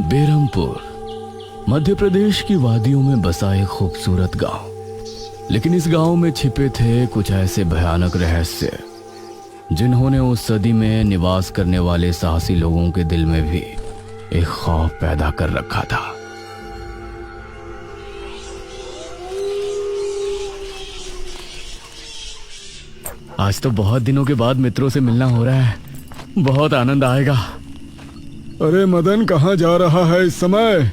बेरमपुर मध्य प्रदेश की वादियों में बसा एक खूबसूरत गांव। लेकिन इस गांव में छिपे थे कुछ ऐसे भयानक रहस्य जिन्होंने उस सदी में निवास करने वाले साहसी लोगों के दिल में भी एक खौफ पैदा कर रखा था। आज तो बहुत दिनों के बाद मित्रों से मिलना हो रहा है, बहुत आनंद आएगा। अरे मदन, कहाँ जा रहा है इस समय?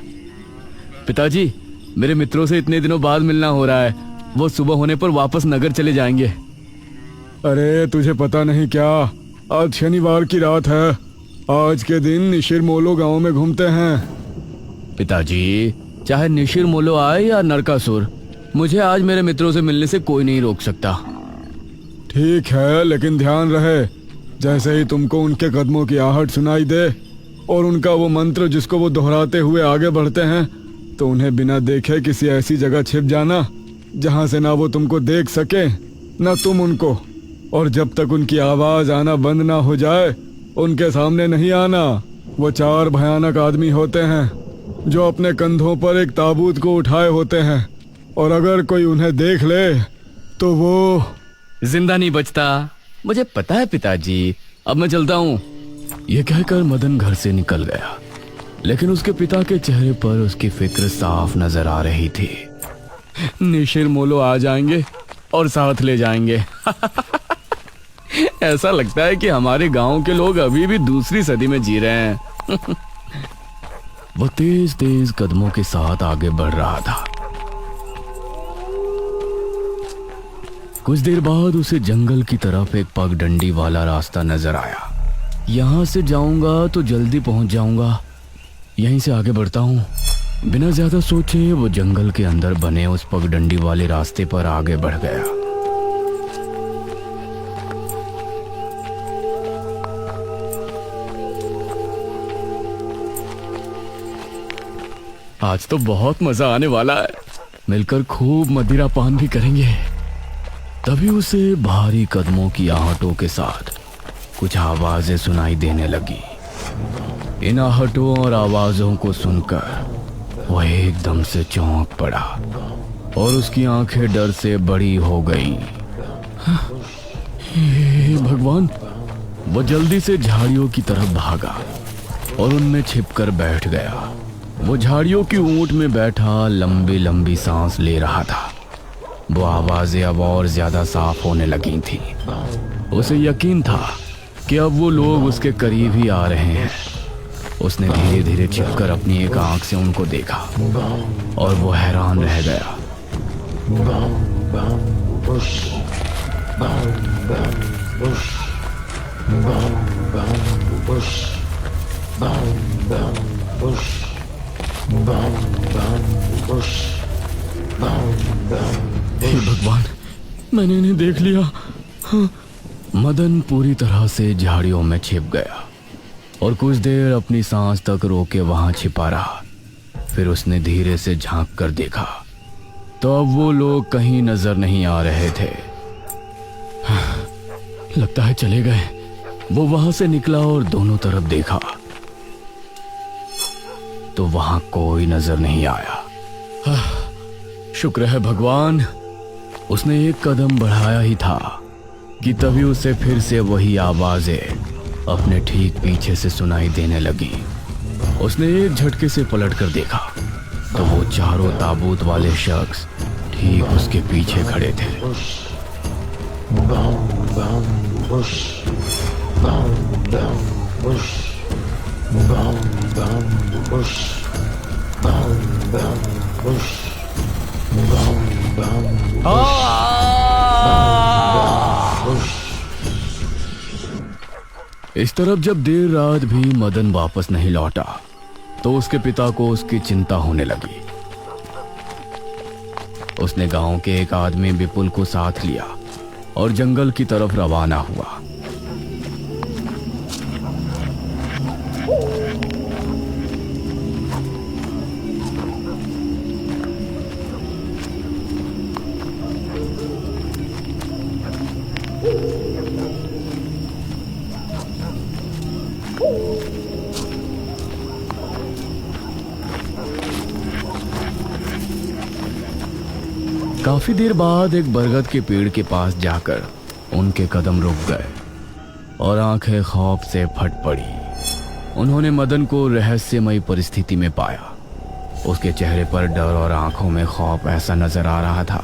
पिताजी, मेरे मित्रों से इतने दिनों बाद मिलना हो रहा है। वो सुबह होने पर वापस नगर चले जाएंगे। अरे तुझे पता नहीं क्या, आज शनिवार की रात है। आज के दिन निशिर मोलो गांव में घूमते हैं। पिताजी, चाहे निशिर मोलो आए या नरकासुर, मुझे आज मेरे मित्रों से मिलने से कोई नहीं रोक सकता। ठीक है, लेकिन ध्यान रहे, जैसे ही तुमको उनके कदमों की आहट सुनाई दे और उनका वो मंत्र जिसको वो दोहराते हुए आगे बढ़ते हैं, तो उन्हें बिना देखे किसी ऐसी जगह छिप जाना जहां से ना वो तुमको देख सके ना तुम उनको। और जब तक उनकी आवाज आना बंद ना हो जाए, उनके सामने नहीं आना। वो 4 भयानक आदमी होते हैं जो अपने कंधों पर एक ताबूत को उठाए होते हैं, और अगर कोई उन्हें देख ले तो वो जिंदा नहीं बचता। मुझे पता है पिताजी, अब मैं चलता हूँ। यह कहकर मदन घर से निकल गया, लेकिन उसके पिता के चेहरे पर उसकी फिक्र साफ नजर आ रही थी। निशिर मोलो आ जाएंगे और साथ ले जाएंगे। ऐसा लगता है कि हमारे गांव के लोग अभी भी दूसरी सदी में जी रहे हैं। वो तेज तेज कदमों के साथ आगे बढ़ रहा था। कुछ देर बाद उसे जंगल की तरफ एक पगडंडी वाला रास्ता नजर आया। यहां से जाऊंगा तो जल्दी पहुंच जाऊंगा, यहीं से आगे बढ़ता हूं। बिना ज्यादा सोचे वो जंगल के अंदर बने उस पगडंडी वाले रास्ते पर आगे बढ़ गया। आज तो बहुत मजा आने वाला है, मिलकर खूब मदिरा पान भी करेंगे। तभी उसे भारी कदमों की आहटों के साथ कुछ आवाजें सुनाई देने लगी। इन आहटों और आवाजों को सुनकर वह एकदम से चौंक पड़ा और उसकी आंखें डर से बड़ी हो गईं। हे भगवान! वो जल्दी से झाड़ियों की तरफ भागा और उनमें छिपकर बैठ गया। वो झाड़ियों की ऊंट में बैठा लंबी लंबी सांस ले रहा था। वो आवाजें अब और ज्यादा साफ होने लगी थी। उसे यकीन था कि अब वो लोग उसके करीब ही आ रहे हैं। उसने धीरे धीरे छिपकर अपनी एक आंख से उनको देखा और वो हैरान रह गया। हे भगवान, मैंने इन्हें देख लिया। हाँ। मदन पूरी तरह से झाड़ियों में छिप गया और कुछ देर अपनी सांस तक रोके वहां छिपा रहा। फिर उसने धीरे से झांक कर देखा तो अब वो लोग कहीं नजर नहीं आ रहे थे। लगता है चले गए। वो वहां से निकला और दोनों तरफ देखा तो वहां कोई नजर नहीं आया। शुक्र है भगवान, उसने एक कदम बढ़ाया ही था कि तभी उसे फिर से वही आवाजें अपने ठीक पीछे से सुनाई देने लगी। उसने एक झटके से पलटकर देखा तो वो चारों ताबूत वाले शख्स ठीक उसके पीछे खड़े थे। इस तरफ जब देर रात भी मदन वापस नहीं लौटा तो उसके पिता को उसकी चिंता होने लगी। उसने गांव के एक आदमी विपुल को साथ लिया और जंगल की तरफ रवाना हुआ। काफी देर बाद एक बरगद के पेड़ के पास जाकर उनके कदम रुक गए और आंखें खौफ से फट पड़ी। उन्होंने मदन को रहस्यमयी परिस्थिति में पाया। उसके चेहरे पर डर और आंखों में खौफ ऐसा नजर आ रहा था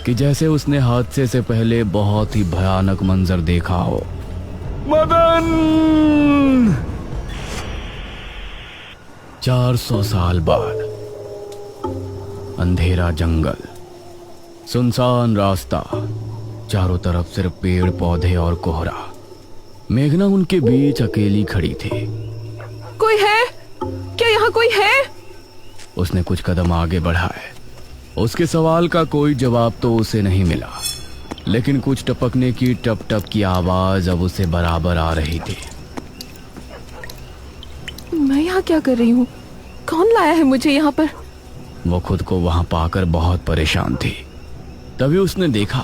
कि जैसे उसने हादसे से पहले बहुत ही भयानक मंजर देखा हो। मदन! 400 साल बाद अंधेरा जंगल, सुनसान रास्ता, चारों तरफ सिर्फ पेड़ पौधे और कोहरा। मेघना उनके बीच अकेली खड़ी थी। कोई है क्या? यहाँ कोई है? उसने कुछ कदम आगे बढ़ाए। उसके सवाल का कोई जवाब तो उसे नहीं मिला, लेकिन कुछ टपकने की टप टप की आवाज अब उसे बराबर आ रही थी। मैं यहाँ क्या कर रही हूँ? कौन लाया है मुझे यहाँ पर? वो खुद को वहां पाकर बहुत परेशान थी। तभी उसने देखा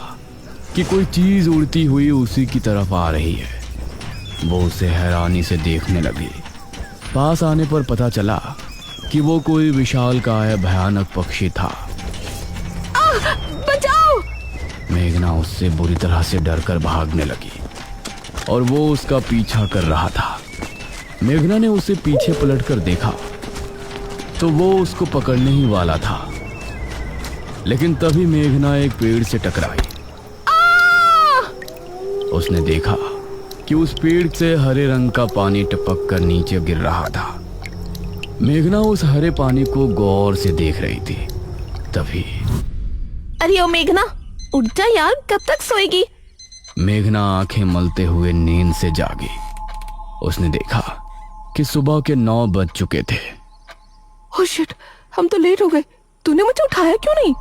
कि कोई चीज उड़ती हुई उसी की तरफ आ रही है। वो उसे हैरानी से देखने लगी। पास आने पर पता चला कि वो कोई विशालकाय भयानक पक्षी था। बचाओ! मेघना उससे बुरी तरह से डरकर भागने लगी और वो उसका पीछा कर रहा था। मेघना ने उसे पीछे पलटकर देखा तो वो उसको पकड़ने ही वाला था, लेकिन तभी मेघना एक पेड़ से टकराई। उसने देखा कि उस पेड़ से हरे रंग का पानी टपक कर नीचे गिर रहा था। मेघना उस हरे पानी को गौर से देख रही थी। तभी अरे ओ मेघना, उठ जा यार, कब तक सोएगी? मेघना आंखें मलते हुए नींद से जागी। उसने देखा कि सुबह के 9 बज चुके थे। ओह शिट, हम तो लेट हो गए। तूने मुझे उठाया क्यों नहीं?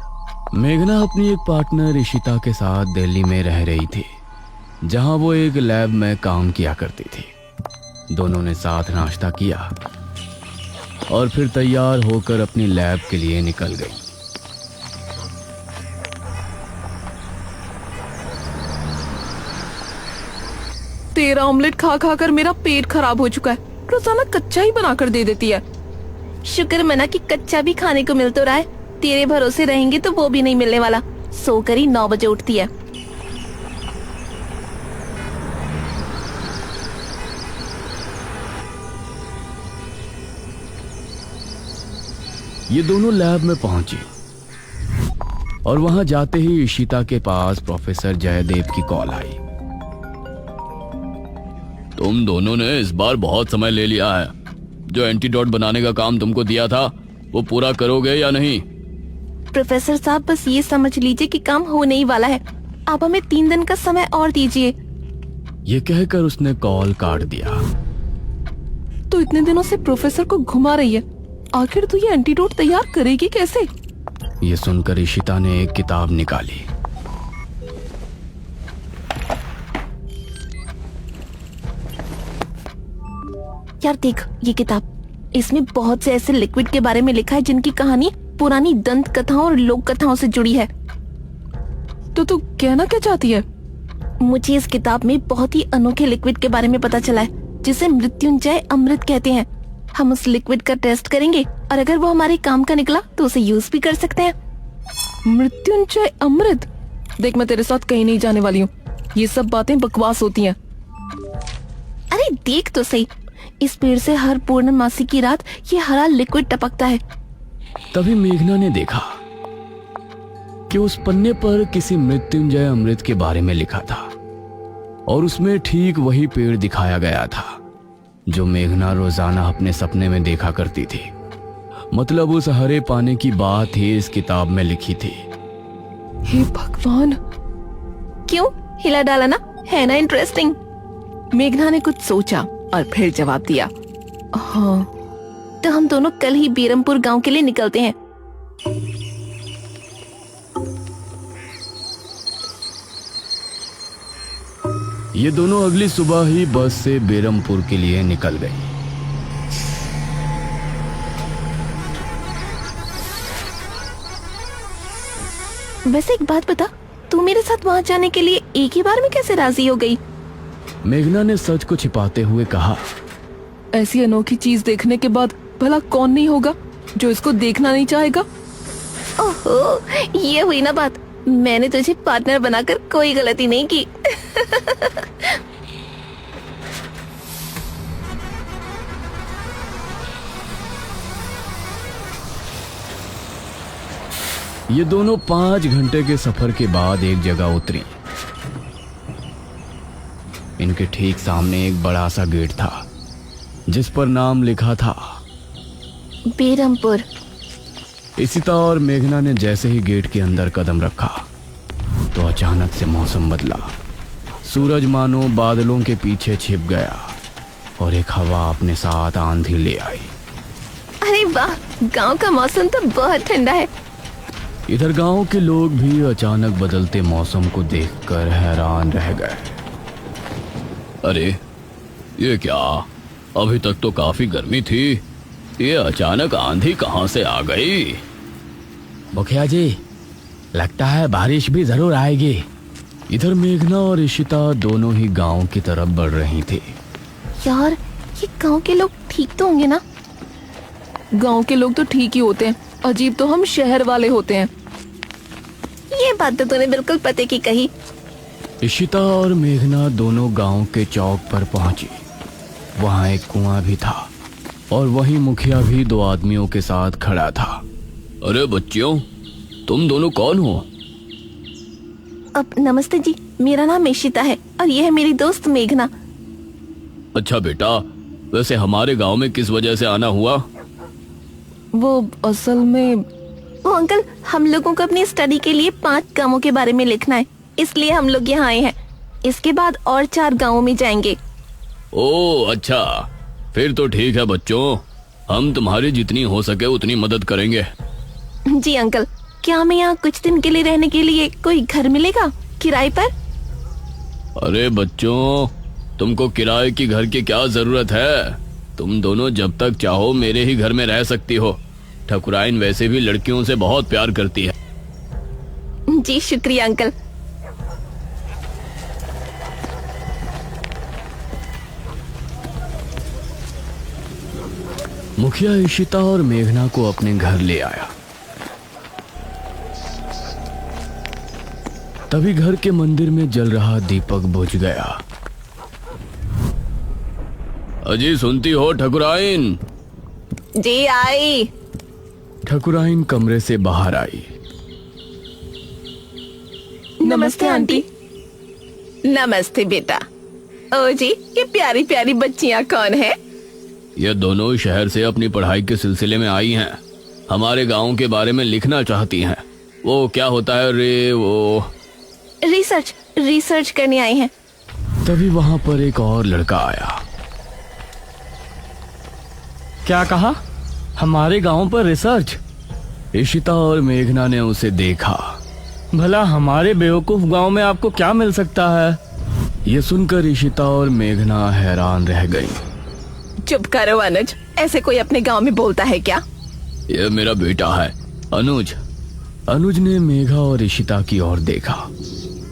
मेघना अपनी एक पार्टनर इशिता के साथ दिल्ली में रह रही थी, जहां वो एक लैब में काम किया करती थी। दोनों ने साथ नाश्ता किया और फिर तैयार होकर अपनी लैब के लिए निकल गई। तेरा ऑमलेट खा खा कर मेरा पेट खराब हो चुका है। रोजाना कच्चा ही बनाकर दे देती है। शुक्र मना कि कच्चा भी खाने को मिल तो रहा है। तेरे भरोसे रहेंगे तो वो भी नहीं मिलने वाला। सोकर ही 9 बजे उठती है। ये दोनों लैब में पहुंची और वहां जाते ही इशिता के पास प्रोफेसर जयदेव की कॉल आई। तुम दोनों ने इस बार बहुत समय ले लिया है। जो एंटीडोट बनाने का काम तुमको दिया था वो पूरा करोगे या नहीं? प्रोफेसर साहब, बस ये समझ लीजिए कि काम होने ही वाला है। आप हमें 3 दिन का समय और दीजिए। ये कहकर उसने कॉल काट दिया। तो इतने दिनों से प्रोफेसर को घुमा रही है। आखिर तू ये एंटीडोट तैयार करेगी कैसे? ये सुनकर इशिता ने एक किताब निकाली। यार देख ये किताब, इसमें बहुत से ऐसे लिक्विड के बारे में लिखा है जिनकी कहानी पुरानी दंत कथाओं और लोक कथाओं से जुड़ी है। तो तू कहना क्या चाहती है? मुझे इस किताब में बहुत ही अनोखे लिक्विड के बारे में पता चला है, जिसे मृत्युंजय अमृत कहते हैं। हम उस लिक्विड का टेस्ट करेंगे और अगर वो हमारे काम का निकला तो उसे यूज भी कर सकते हैं। मृत्युंजय अमृत? देख, मैं तेरे साथ कहीं नहीं जाने वाली हूँ। ये सब बातें बकवास होती हैं। अरे देख तो सही, इस पेड़ से हर पूर्णमासी की रात ये हरा लिक्विड टपकता है। तभी मेघना ने देखा कि उस पन्ने पर किसी मृत्युंजय अमृत के बारे में लिखा था और उसमें ठीक वही पेड़ दिखाया गया था जो मेघना रोजाना अपने सपने में देखा करती थी। मतलब उस हरे पानी की बात ही इस किताब में लिखी थी। हे भगवान, क्यों हिला डाला ना? है ना इंटरेस्टिंग? मेघना ने कुछ सोचा और फिर जवाब दिया, हाँ, तो हम दोनों कल ही बीरमपुर गांव के लिए निकलते हैं। ये दोनों अगली सुबह ही बस से बेरमपुर के लिए निकल गई। वैसे एक बात बता, तू मेरे साथ वहाँ जाने के लिए एक ही बार में कैसे राजी हो गई? मेघना ने सच को छिपाते हुए कहा, ऐसी अनोखी चीज देखने के बाद भला कौन नहीं होगा जो इसको देखना नहीं चाहेगा? ओहो, ये हुई ना बात। मैंने तुझे पार्टनर बनाकर कोई गलती नहीं की। ये दोनों 5 घंटे के सफर के बाद एक जगह उतरी। इनके ठीक सामने एक बड़ा सा गेट था जिस पर नाम लिखा था बेरमपुर। इशिता और मेघना ने जैसे ही गेट के अंदर कदम रखा तो अचानक से मौसम बदला। सूरज मानो बादलों के पीछे छिप गया और एक हवा अपने साथ आंधी ले आई। अरे वाह, गांव का मौसम तो बहुत ठंडा है। इधर गांव के लोग भी अचानक बदलते मौसम को देखकर हैरान रह गए। अरे ये क्या, अभी तक तो काफी गर्मी थी, ये अचानक आंधी कहां से आ गई? मुखिया जी, लगता है बारिश भी जरूर आएगी। इधर मेघना और इशिता दोनों ही गांव की तरफ बढ़ रही थी। यार, ये गांव के लोग ठीक तो होंगे ना? गांव के लोग तो ठीक ही होते हैं, अजीब तो हम शहर वाले होते हैं। ये बात तो तूने बिल्कुल पते की कही। इशिता और मेघना दोनों गांव के चौक पर पहुंची। वहां एक कुआं भी था और वहीं मुखिया भी 2 आदमियों के साथ खड़ा था। अरे बच्चियों, तुम दोनों कौन हो? अब नमस्ते जी, मेरा नाम इशिता है और ये है मेरी दोस्त मेघना। अच्छा बेटा, वैसे हमारे गांव में किस वजह से आना हुआ? वो असल में वो अंकल, हम लोगों को अपनी स्टडी के लिए 5 गांवों के बारे में लिखना है, इसलिए हम लोग यहाँ आए हैं। इसके बाद और 4 गांवों में जाएंगे। ओह अच्छा, फिर तो ठीक है बच्चों, हम तुम्हारी जितनी हो सके उतनी मदद करेंगे। जी अंकल, क्या हमें यहाँ कुछ दिन के लिए रहने के लिए कोई घर मिलेगा किराए पर? अरे बच्चों, तुमको किराए की घर की क्या जरूरत है? तुम दोनों जब तक चाहो मेरे ही घर में रह सकती हो। ठकुराइन वैसे भी लड़कियों से बहुत प्यार करती है। जी शुक्रिया अंकल। मुखिया इशिता और मेघना को अपने घर ले आया। तभी घर के मंदिर में जल रहा दीपक बुझ गया। अजी सुनती हो ठकुराइन? जी आई। ठकुराइन कमरे से बाहर आई। नमस्ते आंटी। नमस्ते बेटा। ओ जी, ये प्यारी प्यारी बच्चियां कौन है? ये दोनों शहर से अपनी पढ़ाई के सिलसिले में आई हैं। हमारे गांव के बारे में लिखना चाहती हैं। वो क्या होता है रे, वो रिसर्च करने आई हैं। तभी वहां पर एक और लड़का आया। क्या कहा? हमारे गांव पर रिसर्च? इशिता और मेघना ने उसे देखा। भला हमारे बेवकूफ गांव में आपको क्या मिल सकता है? ये सुनकर इशिता और मेघना हैरान रह गई। चुप करो अनुज, ऐसे कोई अपने गांव में बोलता है क्या? ये मेरा बेटा है अनुज। अनुज ने मेघा और इशिता की ओर देखा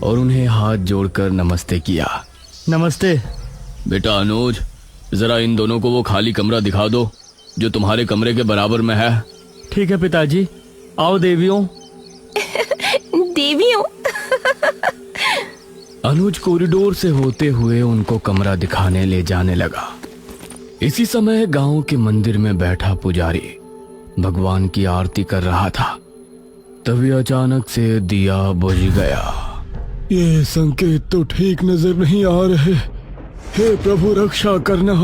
और उन्हें हाथ जोड़कर नमस्ते किया। नमस्ते बेटा अनुज, जरा इन दोनों को वो खाली कमरा दिखा दो जो तुम्हारे कमरे के बराबर में है। ठीक है पिताजी, आओ देवियों। देवियों? अनुज कॉरिडोर से होते हुए उनको कमरा दिखाने ले जाने लगा। इसी समय गांव के मंदिर में बैठा पुजारी भगवान की आरती कर रहा था। तभी अचानक से दिया बुझ गया। ये संकेत तो ठीक नजर नहीं आ रहे। हे प्रभु, रक्षा करना।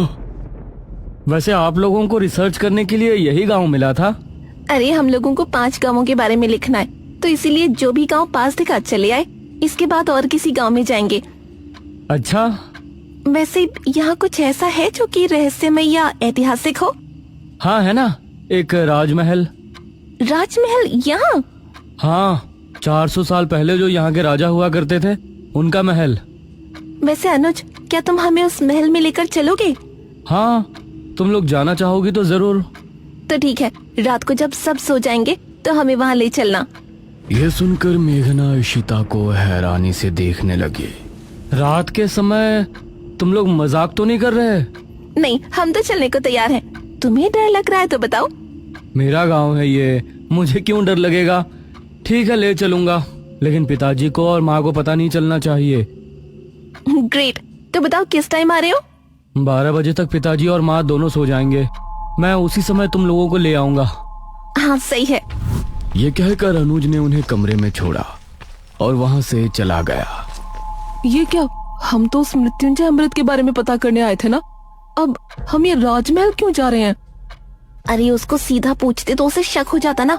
वैसे आप लोगों को रिसर्च करने के लिए यही गांव मिला था? अरे हम लोगों को 5 गांवों के बारे में लिखना है, तो इसीलिए जो भी गांव पास दिखा चले आए। इसके बाद और किसी गांव में जाएंगे। अच्छा, वैसे यहाँ कुछ ऐसा है जो कि रहस्यमय या ऐतिहासिक हो? हाँ है ना, एक राजमहल। राजमहल यहाँ? हाँ, 400 साल पहले जो यहाँ के राजा हुआ करते थे, उनका महल। वैसे अनुज, क्या तुम हमें उस महल में लेकर चलोगे? हाँ, तुम लोग जाना चाहोगी तो जरूर। तो ठीक है, रात को जब सब सो जाएंगे तो हमें वहाँ ले चलना। यह सुनकर मेघना इशिता को हैरानी से देखने लगी। रात के समय तुम लोग मजाक तो नहीं कर रहे? नहीं, हम तो चलने को तैयार हैं। तुम्हें डर लग रहा है तो बताओ। मेरा गांव है ये, मुझे क्यों डर लगेगा? ठीक है, ले चलूंगा, लेकिन पिताजी को और माँ को पता नहीं चलना चाहिए। ग्रेट। तो बताओ किस टाइम आ रहे हो? 12 बजे तक पिताजी और माँ दोनों सो जाएंगे। मैं उसी समय तुम लोगों को ले आऊंगा। हाँ सही है। ये कहकर अनुज ने उन्हें कमरे में छोड़ा और वहां से चला गया। ये क्या? हम तो उस मृत्युंजय अमृत के बारे में पता करने आए थे ना। अब हम ये राजमहल क्यों जा रहे हैं? अरे उसको सीधा पूछते तो उसे शक हो जाता ना।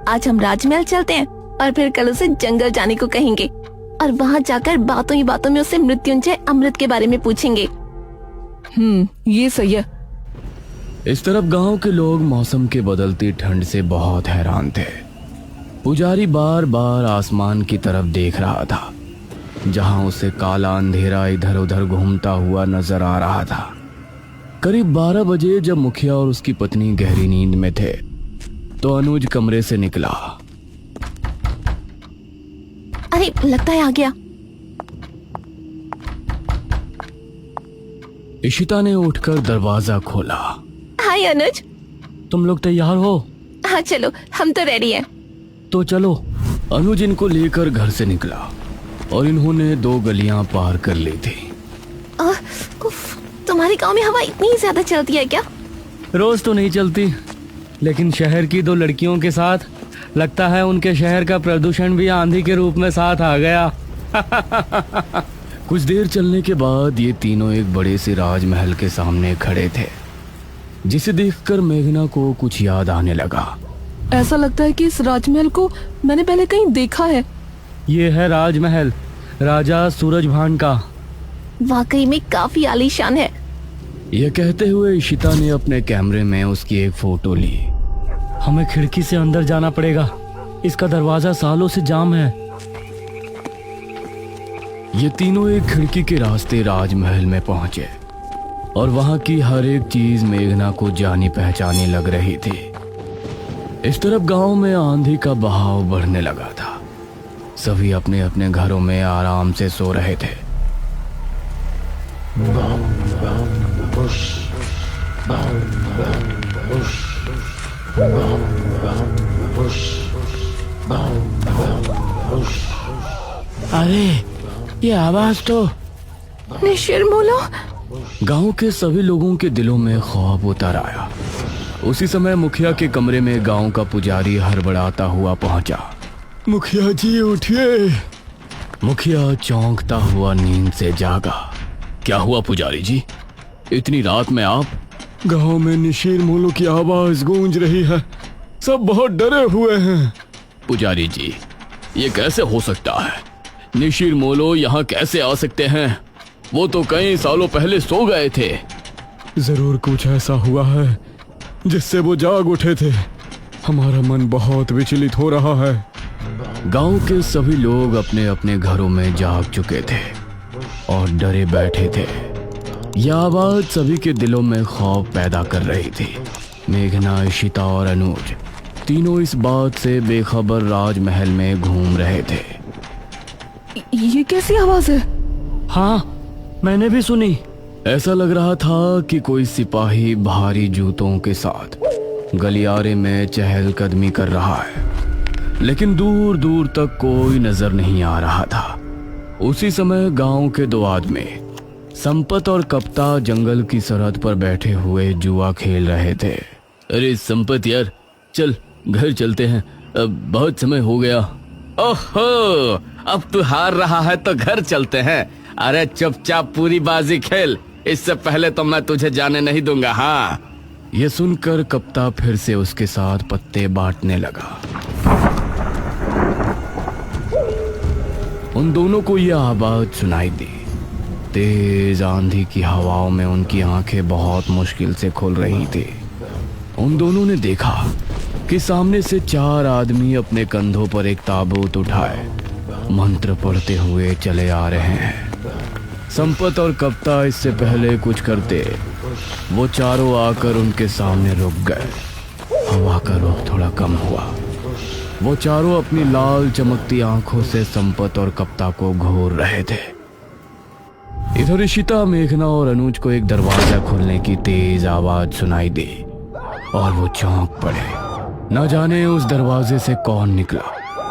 आज हम राजमहल चलते हैं और फिर कल उसे जंगल जाने को कहेंगे और वहाँ जाकर बातों ही बातों में उसे मृत्युंजय अमृत के बारे में पूछेंगे। ये सही है। इस तरफ गांव के लोग मौसम के बदलती ठंड से बहुत हैरान थे। पुजारी बार बार आसमान की तरफ देख रहा था, जहां उसे काला अंधेरा इधर उधर घूमता हुआ नजर आ रहा था। करीब 12 बजे जब मुखिया और उसकी पत्नी गहरी नींद में थे तो अनुज कमरे से निकला। अरे लगता है आ गया। इशिता ने उठकर दरवाजा खोला। हाय अनुज। तुम लोग तैयार हो? हाँ चलो, हम तो रेडी हैं। तो चलो। अनुज इनको लेकर घर से निकला और इन्होंने 2 गलियां पार कर ली थी। उफ, तुम्हारे गांव में हवा इतनी ज्यादा चलती है क्या? रोज तो नहीं चलती, लेकिन शहर की 2 लड़कियों के साथ लगता है उनके शहर का प्रदूषण भी आंधी के रूप में साथ आ गया। कुछ देर चलने के बाद ये तीनों एक बड़े से राजमहल के सामने खड़े थे, जिसे देखकर मेघना को कुछ याद आने लगा। ऐसा लगता है कि इस राजमहल को मैंने पहले कहीं देखा है। ये है राजमहल राजा सूरजभान का। वाकई में काफी आलीशान है। यह कहते हुए इशिता ने अपने कैमरे में उसकी एक फोटो ली। हमें खिड़की से अंदर जाना पड़ेगा, इसका दरवाजा सालों से जाम है। ये तीनों एक खिड़की के रास्ते राजमहल में पहुंचे और वहां की हर एक चीज मेघना को जानी पहचानी लग रही थी। इस तरफ गांव में आंधी का बहाव बढ़ने लगा था। सभी अपने अपने घरों में आराम से सो रहे थे। अरे ये आवाज तो निशिरमोलो। गांव के सभी लोगों के दिलों में खौफ उतर आया। उसी समय मुखिया के कमरे में गांव का पुजारी हड़बड़ाता हुआ पहुंचा। मुखिया जी उठिए। मुखिया चौंकता हुआ नींद से जागा। क्या हुआ पुजारी जी, इतनी रात में आप? गांव में निशीर मोलो की आवाज गूंज रही है, सब बहुत डरे हुए हैं। पुजारी जी, ये कैसे हो सकता है? निशीर मोलो यहाँ कैसे आ सकते हैं? वो तो कई सालों पहले सो गए थे। जरूर कुछ ऐसा हुआ है जिससे वो जाग उठे थे। हमारा मन बहुत विचलित हो रहा है। गांव के सभी लोग अपने अपने घरों में जाग चुके थे और डरे बैठे थे। यह आवाज सभी के दिलों में खौफ पैदा कर रही थी। मेघना, इशिता और अनुज तीनों इस बात से बेखबर राजमहल में घूम रहे थे। ये कैसी आवाज है? हाँ, मैंने भी सुनी। ऐसा लग रहा था कि कोई सिपाही भारी जूतों के साथ गलियारे में चहलकदमी कर रहा है, लेकिन दूर दूर तक कोई नजर नहीं आ रहा था। उसी समय गांव के 2 आदमी संपत और कप्ता जंगल की सरहद पर बैठे हुए जुआ खेल रहे थे। अरे संपत यार, चल घर चलते हैं, अब बहुत समय हो गया। ओहो, अब तू हार रहा है तो घर चलते हैं। अरे चुपचाप पूरी बाजी खेल, इससे पहले तो मैं तुझे जाने नहीं दूंगा। हाँ। यह सुनकर कप्ता फिर से उसके साथ पत्ते बांटने लगा। उन दोनों को यह आवाज सुनाई दी। तेज आंधी की हवाओं में उनकी आंखें बहुत मुश्किल से खुल रही थी। उन दोनों ने देखा कि सामने से 4 आदमी अपने कंधों पर एक ताबूत उठाए मंत्र पढ़ते हुए चले आ रहे हैं। संपत और कप्ता इससे पहले कुछ करते, वो चारों आकर उनके सामने रुक गए। हवा का रुख थोड़ा कम हुआ। वो चारों अपनी लाल चमकती आंखों से संपत और कप्ता को घूर रहे थे। इधर इशिता, मेघना और अनुज को एक दरवाजा खुलने की तेज आवाज सुनाई दी और वो चौंक पड़े। न जाने उस दरवाजे से कौन निकला,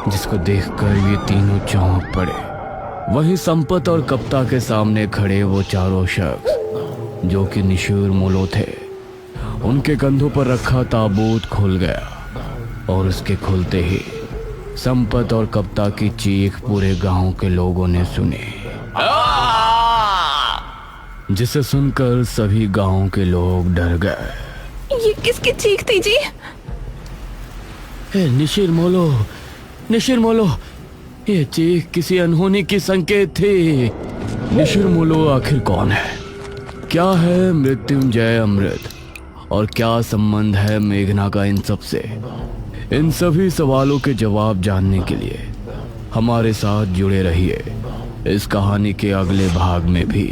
जिसको देखकर ये तीनों चौंक पड़े। वहीं संपत और कप्ता के सामने खड़े वो चारों शख्स जो कि निशूर मोलो थे। उनके कंधों पर रखा ताबूत खुल गया और उसके खुलते ही संपत और कप्ता की चीख पूरे गांव के लोगों ने सुनी, जिसे सुनकर सभी गांव के लोग डर गए। ये किसकी चीख थी जी? निशिर मोलो, ये चीख किसी अनहोनी की संकेत थी। निशिर मोलो आखिर कौन है? क्या है मृत्युंजय अमृत? और क्या संबंध है मेघना का इन सब से? इन सभी सवालों के जवाब जानने के लिए हमारे साथ जुड़े रहिए इस कहानी के अगले भाग में भी।